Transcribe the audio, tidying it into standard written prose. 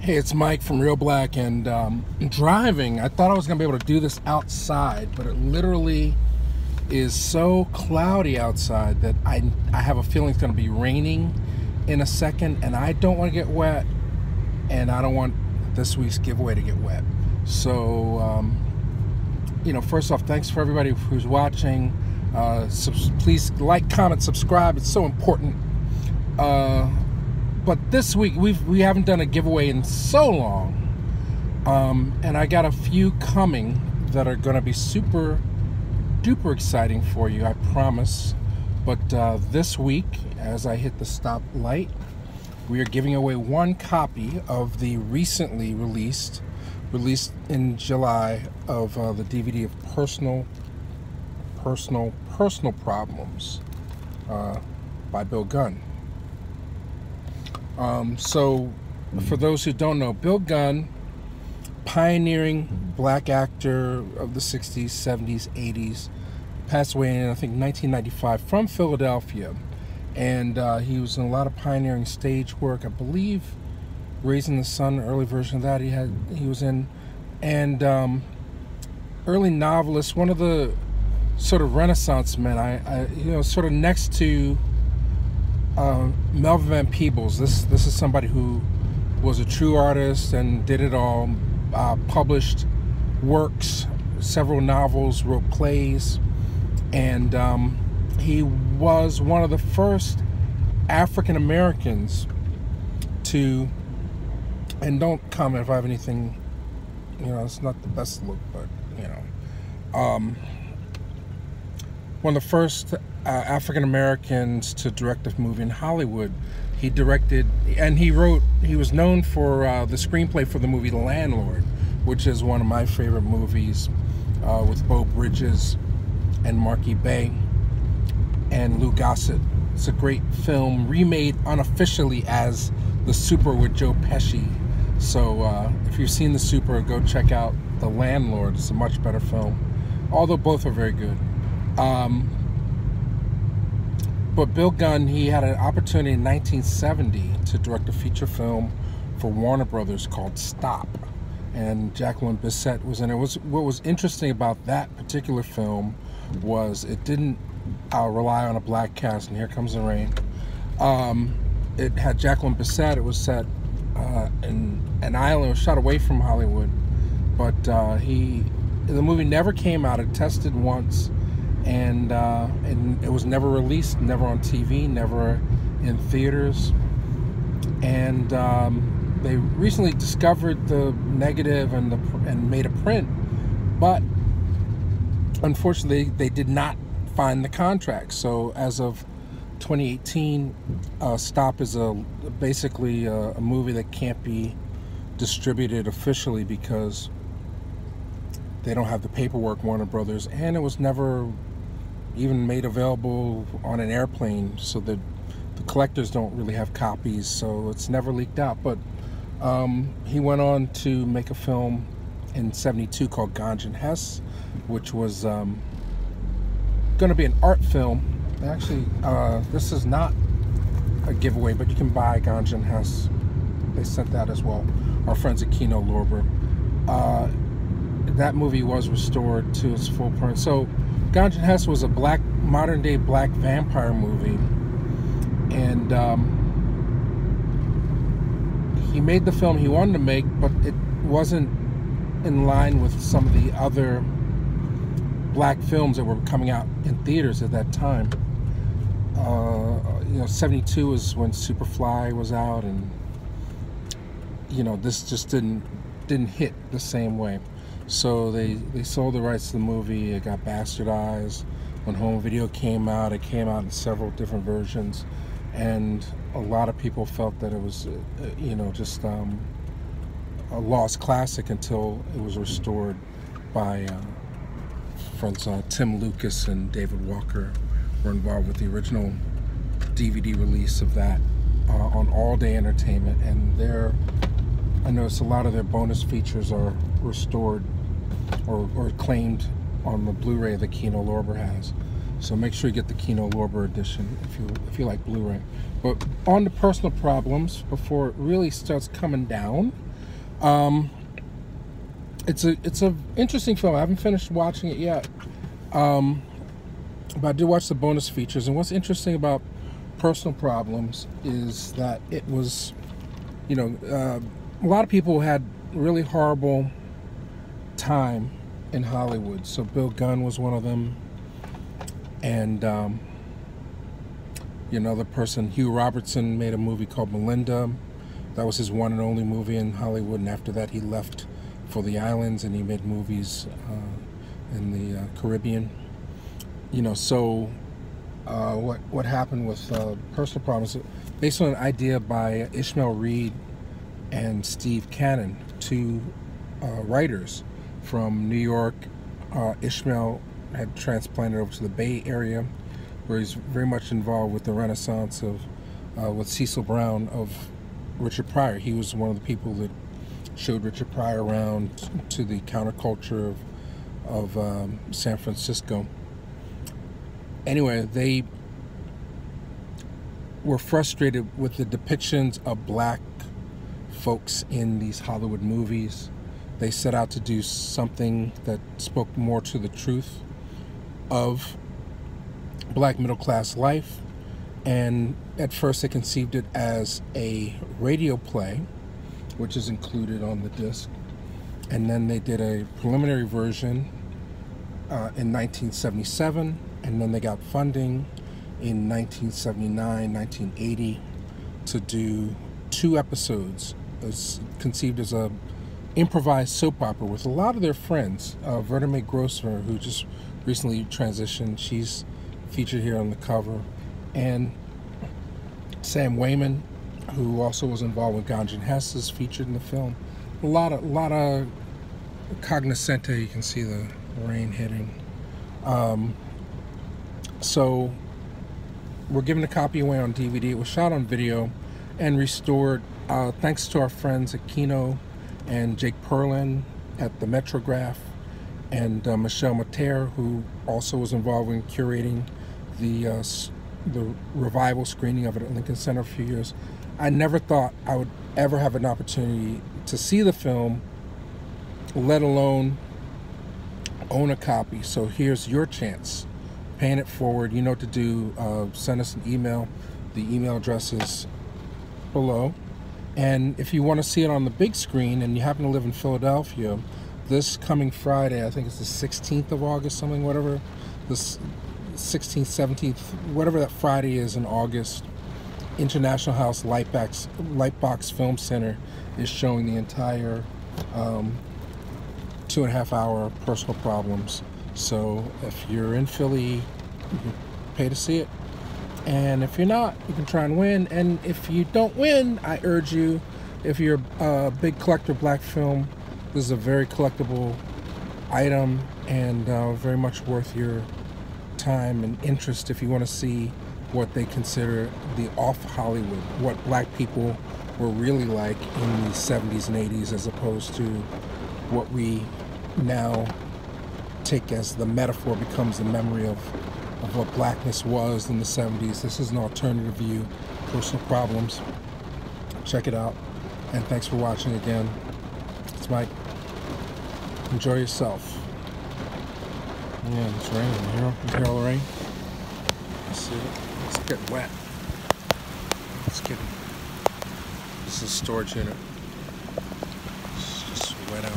Hey, it's Mike from Reelblack, and driving. I thought I was going to be able to do this outside, but it literally is so cloudy outside that I have a feeling it's going to be raining in a second, and I don't want to get wet, and I don't want this week's giveaway to get wet. So, first off, thanks for everybody who's watching. Please like, comment, subscribe. It's so important. But this week we haven't done a giveaway in so long, and I got a few coming that are going to be super duper exciting for you, I promise. But this week, as I hit the stop light, we are giving away one copy of the recently released in July of the DVD of Personal Problems by Bill Gunn. So for those who don't know, Bill Gunn, pioneering black actor of the 60s, 70s, 80s, passed away in, I think, 1995 from Philadelphia. And he was in a lot of pioneering stage work. I believe Raising the Sun, early version of that he was in. And early novelist, one of the sort of Renaissance men, sort of next to Melvin Van Peebles. This is somebody who was a true artist and did it all. Published works, several novels, wrote plays, and he was one of the first African Americans to, and don't comment if I have anything, it's not the best look, but one of the first African Americans to direct a movie in Hollywood. He directed, and he was known for the screenplay for the movie Landlord, which is one of my favorite movies, with Beau Bridges and Marky Bay and Lou Gossett. It's a great film, remade unofficially as The Super with Joe Pesci. So if you've seen The Super, go check out The Landlord. It's a much better film, although both are very good. But Bill Gunn, he had an opportunity in 1970 to direct a feature film for Warner Brothers called Stop, and Jacqueline Bissett was in it. What was interesting about that particular film was it didn't rely on a black cast, and here comes the rain. It had Jacqueline Bissett. It was set in an island. It was shot away from Hollywood, but the movie never came out. It tested once. And it was never released, never on TV, never in theaters. And they recently discovered the negative and made a print, but unfortunately they did not find the contract. So as of 2018, Stop is basically a movie that can't be distributed officially because they don't have the paperwork, Warner Brothers, and it was never even made available on an airplane, so that the collectors don't really have copies, so it's never leaked out. But he went on to make a film in '72 called Ganja Hess, which was going to be an art film. Actually, this is not a giveaway, but you can buy Ganja Hess. They sent that as well. Our friends at Kino Lorber. That movie was restored to its full point. So Ganja Hess was a modern-day black vampire movie, and he made the film he wanted to make, but it wasn't in line with some of the other black films that were coming out in theaters at that time. 72 was when Superfly was out, and this just didn't hit the same way. So they sold the rights to the movie. It got bastardized. When home video came out, it came out in several different versions, and a lot of people felt that it was just a lost classic until it was restored by friends Tim Lucas and David Walker were involved with the original DVD release of that on All Day Entertainment, and I noticed a lot of their bonus features are restored or claimed on the Blu-ray that Kino Lorber has. So make sure you get the Kino Lorber edition if you like Blu-ray. But on to Personal Problems, before it really starts coming down, It's a interesting film. I haven't finished watching it yet, but I did watch the bonus features. And what's interesting about Personal Problems is that it was, a lot of people had really horrible time in Hollywood. So Bill Gunn was one of them, and another person, Hugh Robertson, made a movie called Melinda. That was his one and only movie in Hollywood, and after that he left for the islands and he made movies in the Caribbean. So what happened with Personal Problems, based on an idea by Ishmael Reed and Steve Cannon, two writers from New York. Ishmael had transplanted over to the Bay Area, where he's very much involved with the renaissance of with Cecil Brown of Richard Pryor. He was one of the people that showed Richard Pryor around to the counterculture of San Francisco. Anyway, they were frustrated with the depictions of black folks in these Hollywood movies. They set out to do something that spoke more to the truth of black middle-class life, and at first they conceived it as a radio play, which is included on the disc, and then they did a preliminary version in 1977, and then they got funding in 1979, 1980 to do 2 episodes. It was conceived as a improvised soap opera with a lot of their friends. Verna Mae Grosvenor, who just recently transitioned, she's featured here on the cover, and Sam Wayman, who also was involved with Ganja Hess, is featured in the film. A lot of cognoscente. You can see the rain hitting. So we're giving a copy away on DVD. It was shot on video and restored thanks to our friends at Kino and Jake Perlin at the Metrograph, and Michelle Mater, who also was involved in curating the revival screening of it at Lincoln Center for a few years. I never thought I would ever have an opportunity to see the film, let alone own a copy. So here's your chance. Paying it forward. You know what to do. Send us an email. The email address is below. And if you want to see it on the big screen and you happen to live in Philadelphia, this coming Friday, I think it's the 16th of August, something, whatever, this 16th, 17th, whatever that Friday is in August, International House Lightbox Film Center is showing the entire 2.5 hour Personal Problems. So if you're in Philly, you can pay to see it. And if you're not, you can try and win. And if you don't win, I urge you, if you're a big collector of black film, this is a very collectible item and very much worth your time and interest if you want to see what they consider the off Hollywood, what black people were really like in the 70s and 80s, as opposed to what we now take as the metaphor becomes the memory of what blackness was in the 70s. This is an alternative view. Personal Problems. Check it out. And thanks for watching again. It's Mike. Enjoy yourself. Yeah, it's raining. You hear all the rain? Let's see. It's getting wet. It's getting. This is a storage unit. It's just wet out.